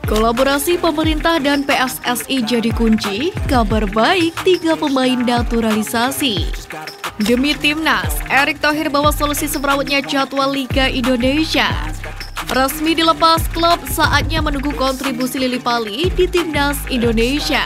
Kolaborasi pemerintah dan PSSI jadi kunci, kabar baik 3 pemain naturalisasi. Demi Timnas, Erick Thohir bawa solusi semrawutnya jadwal Liga Indonesia. Resmi dilepas klub, saatnya menunggu kontribusi Lily Pali di Timnas Indonesia.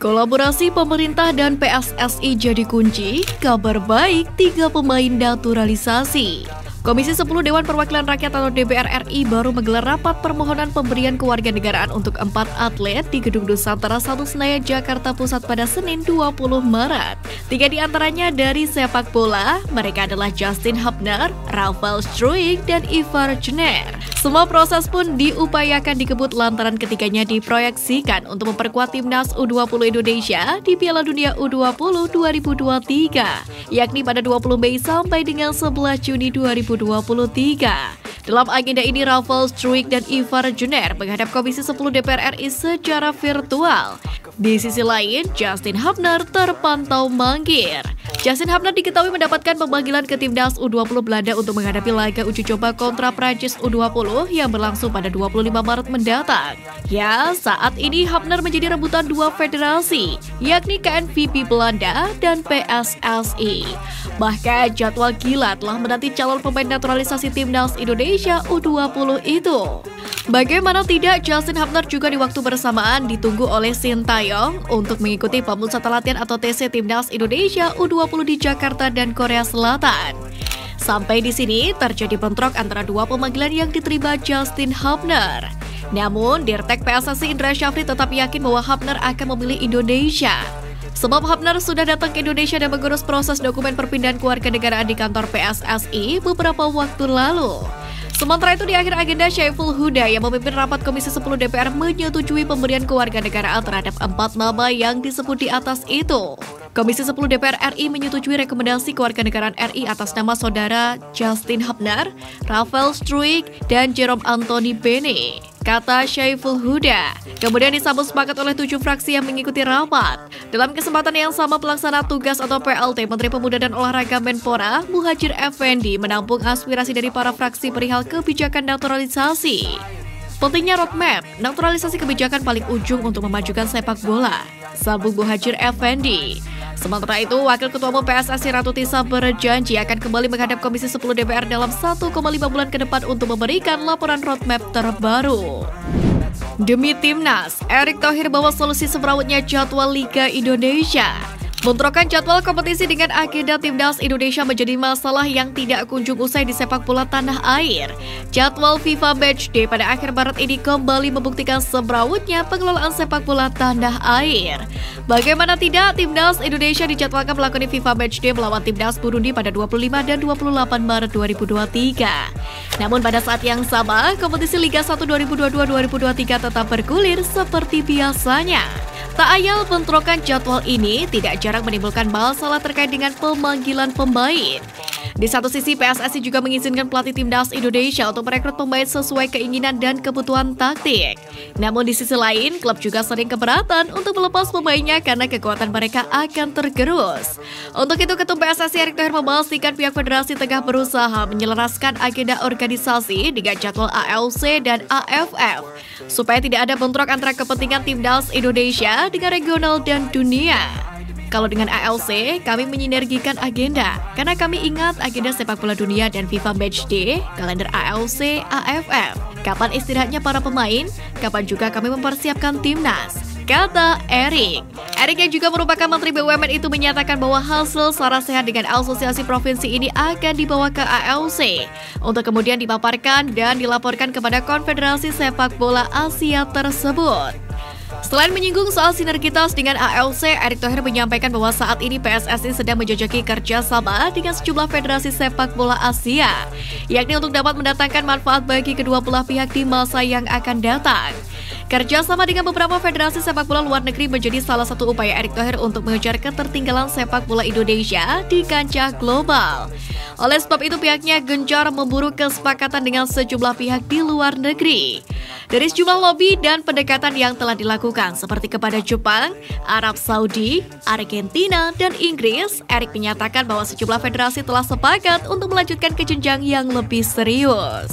Kolaborasi pemerintah dan PSSI jadi kunci, kabar baik 3 pemain naturalisasi. Komisi 10 Dewan Perwakilan Rakyat atau DPR RI baru menggelar rapat permohonan pemberian kewarganegaraan untuk 4 atlet di Gedung Nusantara 1 Senayan, Jakarta Pusat pada Senin 20 Maret. 3 di antaranya dari sepak bola, mereka adalah Justin Hubner, Rafael Struijk, dan Ivar Jenner. Semua proses pun diupayakan dikebut lantaran ketiganya diproyeksikan untuk memperkuat Timnas U20 Indonesia di Piala Dunia U20 2023, yakni pada 20 Mei sampai dengan 11 Juni 2023. Dalam agenda ini, Rafael Struijk dan Ivar Jenner menghadap Komisi 10 DPR RI secara virtual. Di sisi lain, Justin Hubner terpantau mangkir. Justin Hubner diketahui mendapatkan pemanggilan ke Timnas U20 Belanda untuk menghadapi laga uji coba kontra Prancis U20 yang berlangsung pada 25 Maret mendatang. Ya, saat ini Hubner menjadi rebutan 2 federasi, yakni KNVB Belanda dan PSSI. Bahkan jadwal gila telah menanti calon pemain naturalisasi Timnas Indonesia U20 itu. Bagaimana tidak, Justin Hubner juga di waktu bersamaan ditunggu oleh Sintayong untuk mengikuti pemusatan latihan atau TC Timnas Indonesia U20 di Jakarta dan Korea Selatan. Sampai di sini terjadi bentrok antara 2 pemanggilan yang diterima Justin Hubner. Namun, Dirtek PSSI Indra Syafri tetap yakin bahwa Hubner akan memilih Indonesia. Sebab Hubner sudah datang ke Indonesia dan mengurus proses dokumen perpindahan kewarganegaraan di kantor PSSI beberapa waktu lalu. Sementara itu, di akhir agenda, Syaiful Huda yang memimpin rapat Komisi 10 DPR menyetujui pemberian kewarganegaraan terhadap 4 nama yang disebut di atas itu. Komisi 10 DPR RI menyetujui rekomendasi kewarganegaraan RI atas nama saudara Justin Hubner, Rafael Struijk, dan Jerome Anthony Bene, kata Syaiful Huda. Kemudian disambut sepakat oleh 7 fraksi yang mengikuti rapat. Dalam kesempatan yang sama, pelaksana tugas atau PLT Menteri Pemuda dan Olahraga Menpora, Muhadjir Effendi, menampung aspirasi dari para fraksi perihal kebijakan naturalisasi. Pentingnya roadmap, naturalisasi kebijakan paling ujung untuk memajukan sepak bola, sambung Muhadjir Effendi. Sementara itu, Wakil Ketua Umum PSSI Ratu Tisa berjanji akan kembali menghadap Komisi 10 DPR dalam 1,5 bulan ke depan untuk memberikan laporan roadmap terbaru. Demi Timnas, Erick Thohir bawa solusi semrawutnya jadwal Liga Indonesia. Bentrokan jadwal kompetisi dengan agenda Timnas Indonesia menjadi masalah yang tidak kunjung usai di sepak bola tanah air. Jadwal FIFA Matchday pada akhir Maret ini kembali membuktikan semrawutnya pengelolaan sepak bola tanah air. Bagaimana tidak, Timnas Indonesia dijadwalkan melakoni FIFA Matchday melawan Timnas Burundi pada 25 dan 28 Maret 2023. Namun pada saat yang sama, kompetisi Liga 1 2022-2023 tetap bergulir seperti biasanya. Tak ayal, bentrokan jadwal ini tidak jarang menimbulkan masalah terkait dengan pemanggilan pemain. Di satu sisi, PSSI juga mengizinkan pelatih Timnas Indonesia untuk merekrut pemain sesuai keinginan dan kebutuhan taktik. Namun di sisi lain, klub juga sering keberatan untuk melepas pemainnya karena kekuatan mereka akan tergerus. Untuk itu, Ketum PSSI Erick Thohir memastikan pihak federasi tengah berusaha menyelaraskan agenda organisasi dengan jadwal ALC dan AFF, supaya tidak ada bentrok antara kepentingan Timnas Indonesia dengan regional dan dunia. Kalau dengan ALC, kami menyinergikan agenda, karena kami ingat agenda sepak bola dunia dan FIFA Matchday, kalender ALC, AFF, kapan istirahatnya para pemain, kapan juga kami mempersiapkan timnas, kata Erick. Erick yang juga merupakan Menteri BUMN itu menyatakan bahwa hasil saraf sehat dengan asosiasi provinsi ini akan dibawa ke ALC untuk kemudian dipaparkan dan dilaporkan kepada Konfederasi Sepak Bola Asia tersebut. Selain menyinggung soal sinergitas dengan ALC, Erick Thohir menyampaikan bahwa saat ini PSSI sedang menjajaki kerjasama dengan sejumlah federasi sepak bola Asia, yakni untuk dapat mendatangkan manfaat bagi kedua belah pihak di masa yang akan datang. Kerjasama dengan beberapa federasi sepak bola luar negeri menjadi salah satu upaya Erick Thohir untuk mengejar ketertinggalan sepak bola Indonesia di kancah global. Oleh sebab itu pihaknya gencar memburu kesepakatan dengan sejumlah pihak di luar negeri. Dari sejumlah lobby dan pendekatan yang telah dilakukan seperti kepada Jepang, Arab Saudi, Argentina, dan Inggris, Erick menyatakan bahwa sejumlah federasi telah sepakat untuk melanjutkan ke jenjang yang lebih serius.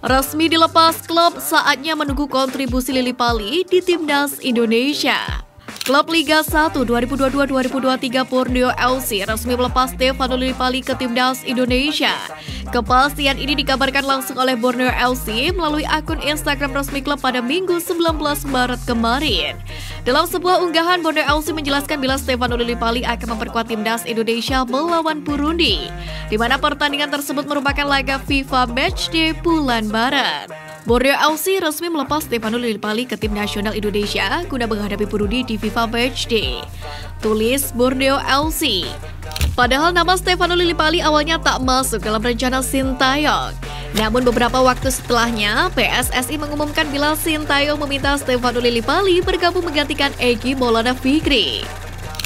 Resmi dilepas klub, saatnya menunggu kontribusi Lily Pali di Timnas Indonesia. Klub Liga 1 2022-2023 Borneo FC resmi melepas Stefano Lily Pali ke Timnas Indonesia. Kepastian ini dikabarkan langsung oleh Borneo FC melalui akun Instagram resmi klub pada Minggu 19 Maret kemarin. Dalam sebuah unggahan, Borneo FC menjelaskan bila Stefano Lily Pali akan memperkuat Timnas Indonesia melawan Burundi, di mana pertandingan tersebut merupakan laga FIFA Matchday bulan Maret. Borneo FC resmi melepas Stefano Lily Pali ke tim nasional Indonesia guna menghadapi Burundi di FIFA Matchday. Tulis Borneo FC. Padahal nama Stefano Lily Pali awalnya tak masuk dalam rencana Sintayong. Namun beberapa waktu setelahnya, PSSI mengumumkan bila Sintayong meminta Stefano Lily Pali bergabung menggantikan Egy Maulana Fikri.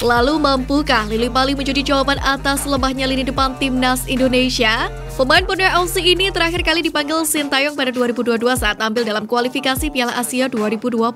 Lalu mampukah Lily Pali menjadi jawaban atas lemahnya lini depan Timnas Indonesia? Pemain Borneo FC ini terakhir kali dipanggil Sintayong pada 2022 saat tampil dalam kualifikasi Piala Asia 2023.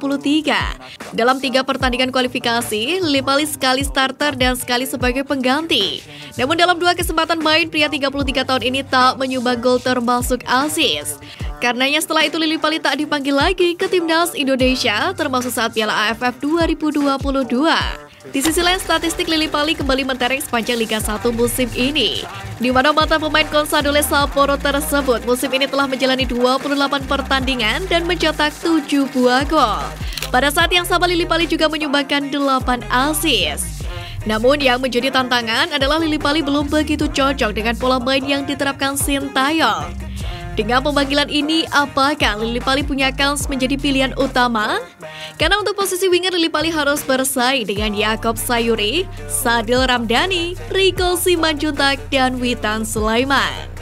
Dalam 3 pertandingan kualifikasi, Lily Pali sekali starter dan sekali sebagai pengganti. Namun dalam 2 kesempatan main, pria 33 tahun ini tak menyumbang gol termasuk assist. Karenanya setelah itu Lily Pali tak dipanggil lagi ke Timnas Indonesia, termasuk saat Piala AFF 2022. Di sisi lain, statistik Lily Pali kembali mentereng sepanjang Liga 1 musim ini, di mana mantan pemain Consadole Sapporo tersebut musim ini telah menjalani 28 pertandingan dan mencetak 7 buah gol. Pada saat yang sama, Lily Pali juga menyumbangkan 8 assist. Namun yang menjadi tantangan adalah Lily Pali belum begitu cocok dengan pola main yang diterapkan Sintayong. Dengan pemanggilan ini, apakah Lily Pali punya kans menjadi pilihan utama? Karena untuk posisi winger, Lily Pali harus bersaing dengan Yaakob Sayuri, Sadil Ramdhani, Rico Simanjuntak, dan Witan Sulaiman.